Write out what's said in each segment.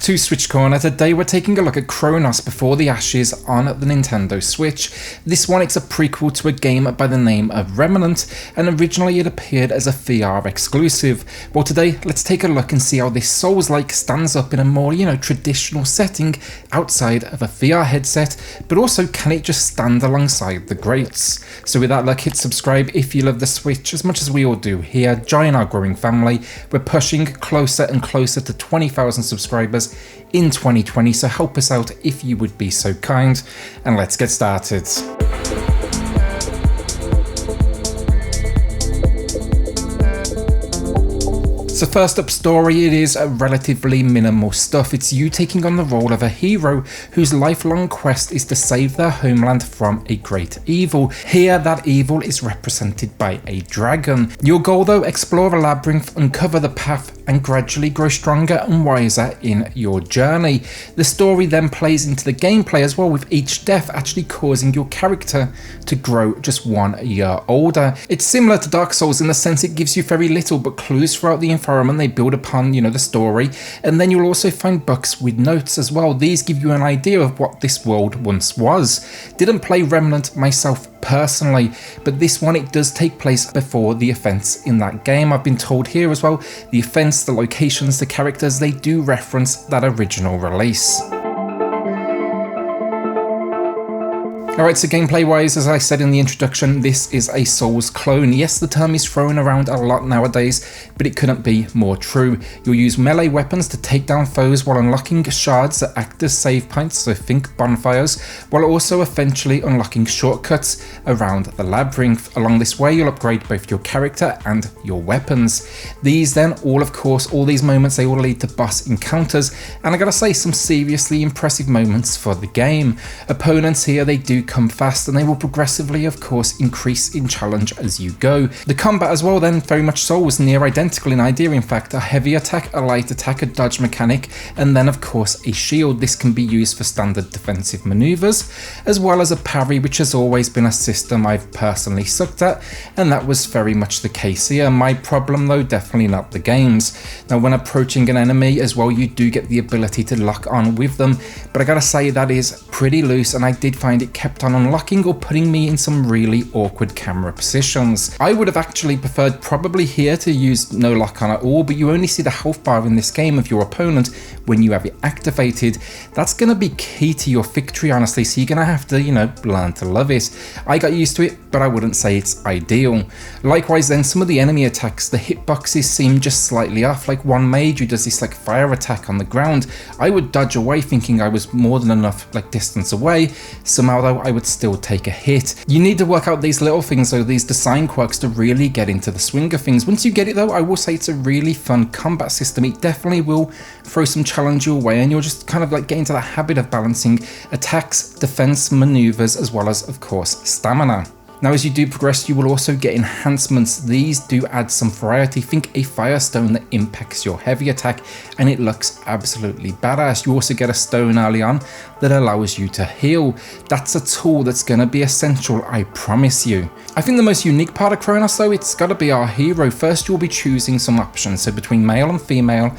to SwitchCorner. Today we're taking a look at Chronos Before the Ashes on the Nintendo Switch. This one, it's a prequel to a game by the name of Remnant, and originally it appeared as a VR exclusive. Well, today let's take a look and see how this Souls-like stands up in a more, traditional setting outside of a VR headset, but also can it just stand alongside the greats? So with that, hit subscribe if you love the Switch as much as we all do here. Join our growing family. We're pushing closer and closer to 20,000 subscribers in 2020, so help us out if you would be so kind, and let's get started. So first up, story, it is relatively minimal stuff. It's you taking on the role of a hero whose lifelong quest is to save their homeland from a great evil. Here, that evil is represented by a dragon. Your goal though, explore a labyrinth, uncover the path, and gradually grow stronger and wiser in your journey. The story then plays into the gameplay as well, with each death actually causing your character to grow just 1 year older. It's similar to Dark Souls in the sense it gives you very little but clues throughout the environment. They build upon, the story, and then you'll also find books with notes as well. These give you an idea of what this world once was. Didn't play Remnant myself personally, but this one, it does take place before the events in that game. I've been told here as well, the events, the locations, the characters, they do reference that original release. Alright, so gameplay wise, as I said in the introduction, this is a Souls clone. Yes, the term is thrown around a lot nowadays, but it couldn't be more true. You'll use melee weapons to take down foes while unlocking shards that act as save points, so think bonfires, while also eventually unlocking shortcuts around the labyrinth. Along this way, you'll upgrade both your character and your weapons. These then, all these moments, they all lead to boss encounters, and I gotta say, some seriously impressive moments for the game. Opponents here, they do come fast, and they will progressively, of course, increase in challenge as you go. The combat as well then, very much so, was near identical in idea. In fact, a heavy attack, a light attack, a dodge mechanic, and then of course a shield. This can be used for standard defensive maneuvers, as well as a parry, which has always been a system I've personally sucked at, and that was very much the case here. My problem though, definitely not the game's. Now when approaching an enemy as well, you do get the ability to lock on with them, but I gotta say that is pretty loose, and I did find it kept on unlocking or putting me in some really awkward camera positions. I would have actually preferred probably here to use no lock on at all, but you only see the health bar in this game of your opponent when you have it activated. That's going to be key to your victory, honestly, so you're going to have to, learn to love it. I got used to it, but I wouldn't say it's ideal. Likewise then, some of the enemy attacks, the hitboxes seem just slightly off. Like one mage who does this fire attack on the ground, I would dodge away thinking I was more than enough distance away. Somehow though, I would still take a hit. You need to work out these little things though, these design quirks, to really get into the swing of things. Once you get it though, I will say it's a really fun combat system. It definitely will throw some challenge your way, and you'll just kind of get into the habit of balancing attacks, defense, maneuvers, as well as of course stamina. Now as you do progress, you will also get enhancements. These do add some variety. Think a firestone that impacts your heavy attack, and it looks absolutely badass. You also get a stone early on that allows you to heal. That's a tool that's going to be essential, I promise you. I think the most unique part of Chronos though, it's got to be our hero. First you'll be choosing some options, so between male and female,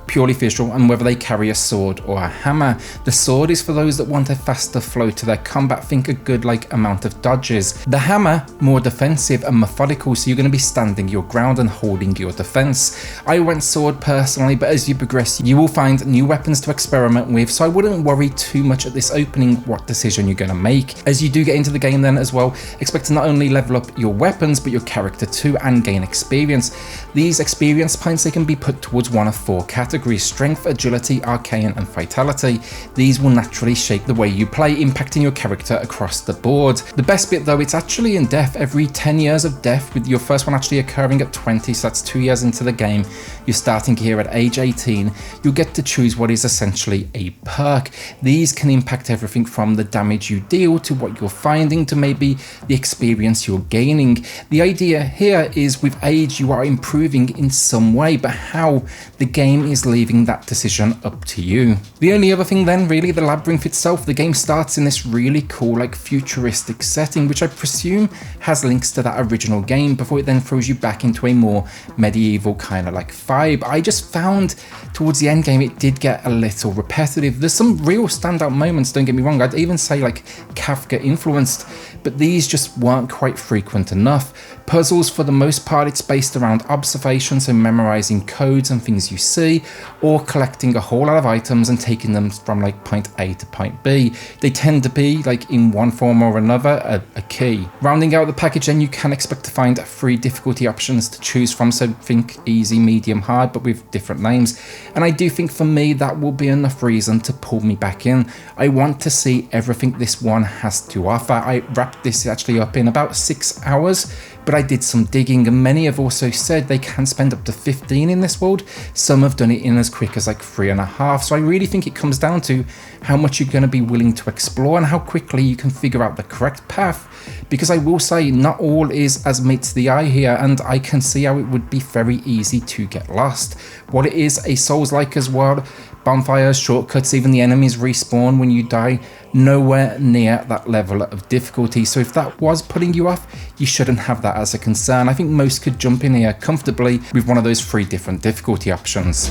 purely visual, and whether they carry a sword or a hammer. The sword is for those that want a faster flow to their combat, think a good amount of dodges. The hammer, more defensive and methodical, so you're going to be standing your ground and holding your defense. I went sword personally, but as you progress you will find new weapons to experiment with, so I wouldn't worry too much at this opening what decision you're going to make. As you do get into the game then as well, expect to not only level up your weapons but your character too, and gain experience. These experience points, they can be put towards one of 4 categories: strength, agility, arcane, and vitality. These will naturally shape the way you play, impacting your character across the board. The best bit though, it's actually in death. Every 10 years of death, with your first one actually occurring at 20, so that's 2 years into the game. You're starting here at age 18. You'll get to choose what is essentially a perk. These can impact everything from the damage you deal to what you're finding to maybe the experience you're gaining. The idea here is with age you are improving in some way, but how, the game is sometimes leaving that decision up to you. The only other thing then, really, the labyrinth itself. The game starts in this really cool, like, futuristic setting, which I presume has links to that original game before it then throws you back into a more medieval kind of like vibe. I just found towards the end game it did get a little repetitive. There's some real standout moments, don't get me wrong, I'd even say like Kafka influenced, but these just weren't quite frequent enough. Puzzles, for the most part, it's based around observation, so memorizing codes and things you see, or collecting a whole lot of items and taking them from like point A to point B. They tend to be, like, in one form or another, a key. Rounding out the package, then, you can expect to find 3 difficulty options to choose from, so think easy, medium, hard, but with different names. And I do think for me that will be enough reason to pull me back in. I want to see everything this one has to offer. I wrapped this actually up in about 6 hours, but I did some digging, and many have also said they can spend up to 15 in this world. Some have done it in as quick as like 3.5. So I really think it comes down to how much you're going to be willing to explore and how quickly you can figure out the correct path. Because I will say, not all is as meets the eye here, and I can see how it would be very easy to get lost. What it is, a Souls-like as well. Bonfires, shortcuts, even the enemies respawn when you die. Nowhere near that level of difficulty. So if that was putting you off, you shouldn't have that as a concern. I think most could jump in here comfortably with one of those 3 different difficulty options.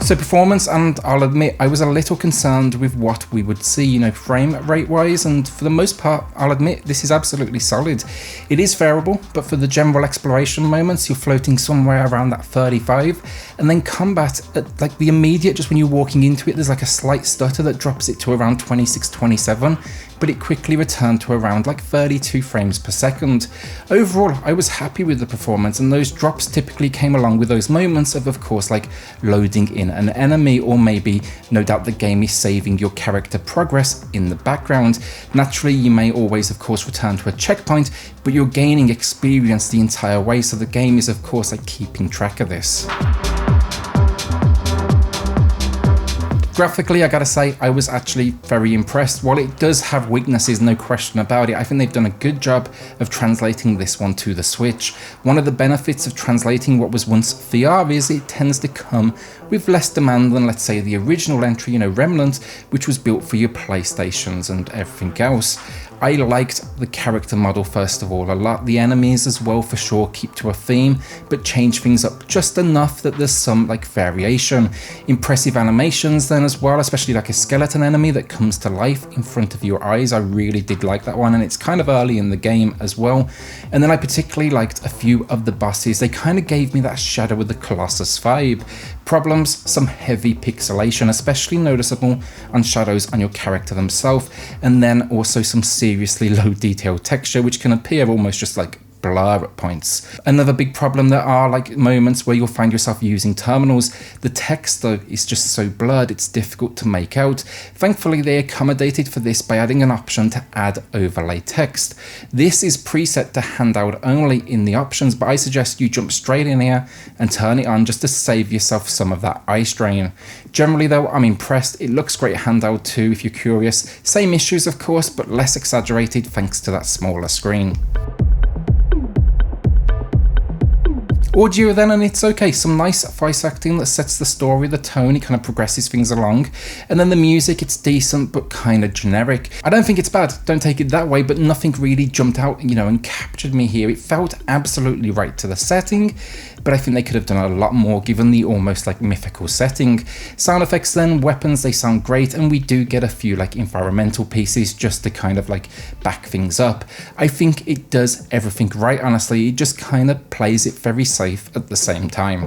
So performance, and I'll admit I was a little concerned with what we would see, you know, frame rate wise, and for the most part I'll admit this is absolutely solid. It is variable, but for the general exploration moments you're floating somewhere around that 35, and then combat at like the immediate, just when you're walking into it, there's like a slight stutter that drops it to around 26, 27, but it quickly returned to around like 32 frames per second. Overall, I was happy with the performance, and those drops typically came along with those moments of course, like loading in an enemy, or maybe no doubt the game is saving your character progress in the background. Naturally, you may always of course return to a checkpoint, but you're gaining experience the entire way, so the game is of course like keeping track of this. Graphically, I gotta say, I was actually very impressed. While it does have weaknesses, no question about it, I think they've done a good job of translating this one to the Switch. One of the benefits of translating what was once VR is it tends to come with less demand than, let's say, the original entry, you know, Remnant, which was built for your PlayStations and everything else. I liked the character model first of all a lot. The enemies as well, for sure, keep to a theme, but change things up just enough that there's some like variation. Impressive animations then as well, especially like a skeleton enemy that comes to life in front of your eyes. I really did like that one, and it's kind of early in the game as well. And then I particularly liked a few of the bosses. They kind of gave me that Shadow of the Colossus vibe. Problems, some heavy pixelation, especially noticeable on shadows on your character themselves, and then also some seriously low detail texture, which can appear almost just like blur at points. Another big problem, there are like moments where you'll find yourself using terminals. The text though is just so blurred it's difficult to make out. Thankfully they accommodated for this by adding an option to add overlay text. This is preset to handout only in the options, but I suggest you jump straight in here and turn it on just to save yourself some of that eye strain. Generally though, I'm impressed. It looks great handheld too if you're curious. Same issues of course, but less exaggerated thanks to that smaller screen. Audio then, and it's okay, some nice voice acting that sets the story, the tone, it kind of progresses things along. And then the music, it's decent but kind of generic. I don't think it's bad, don't take it that way, but nothing really jumped out, you know, and captured me here. It felt absolutely right to the setting, but I think they could have done a lot more given the almost like mythical setting. Sound effects then, weapons, they sound great, and we do get a few like environmental pieces just to kind of like back things up. I think it does everything right, honestly. It just kind of plays it very safe at the same time.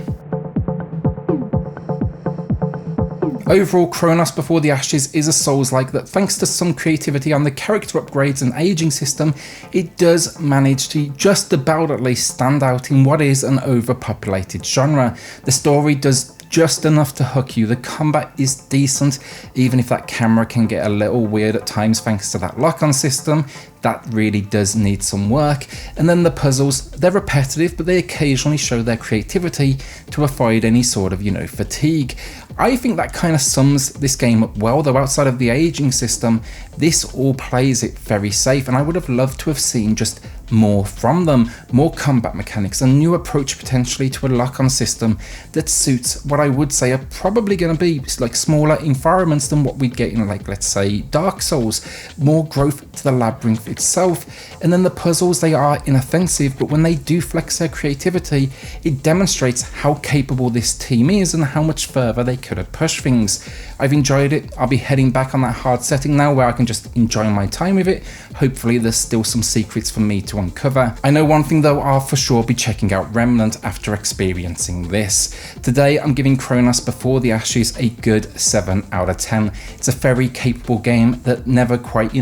Overall, Chronos Before the Ashes is a Souls-like that, thanks to some creativity on the character upgrades and aging system, it does manage to just about at least stand out in what is an overpopulated genre. The story does just enough to hook you. The combat is decent, even if that camera can get a little weird at times thanks to that lock-on system. That really does need some work. And then the puzzles, they're repetitive, but they occasionally show their creativity to avoid any sort of, you know, fatigue. I think that kind of sums this game up well, though outside of the aging system, this all plays it very safe, and I would have loved to have seen just more from them, more combat mechanics, a new approach potentially to a lock-on system that suits what I would say are probably going to be like smaller environments than what we'd get in, like, let's say Dark Souls, more growth to the labyrinth itself. And then the puzzles, they are inoffensive, but when they do flex their creativity, it demonstrates how capable this team is and how much further they could have pushed things. I've enjoyed it. I'll be heading back on that hard setting now where I can just enjoy my time with it. Hopefully there's still some secrets for me to uncover. I know one thing though, I'll for sure be checking out Remnant after experiencing this. Today I'm giving Chronos Before the Ashes a good 7 out of 10. It's a very capable game that never quite,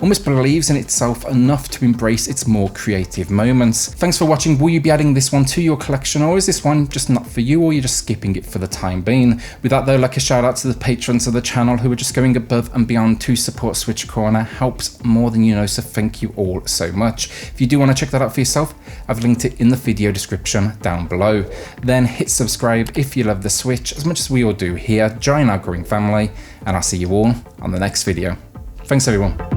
almost believes in itself enough to embrace its more creative moments. Thanks for watching. Will you be adding this one to your collection, or is this one just not for you, or you're just skipping it for the time being? With that though, like a shout out to the patrons of the channel who are just going above and beyond to support SwitchCorner. Helps more than you know, so thank you all so much. If you do want to check that out for yourself, I've linked it in the video description down below. Then hit subscribe if you love the Switch as much as we all do here. Join our growing family, and I'll see you all on the next video. Thanks everyone.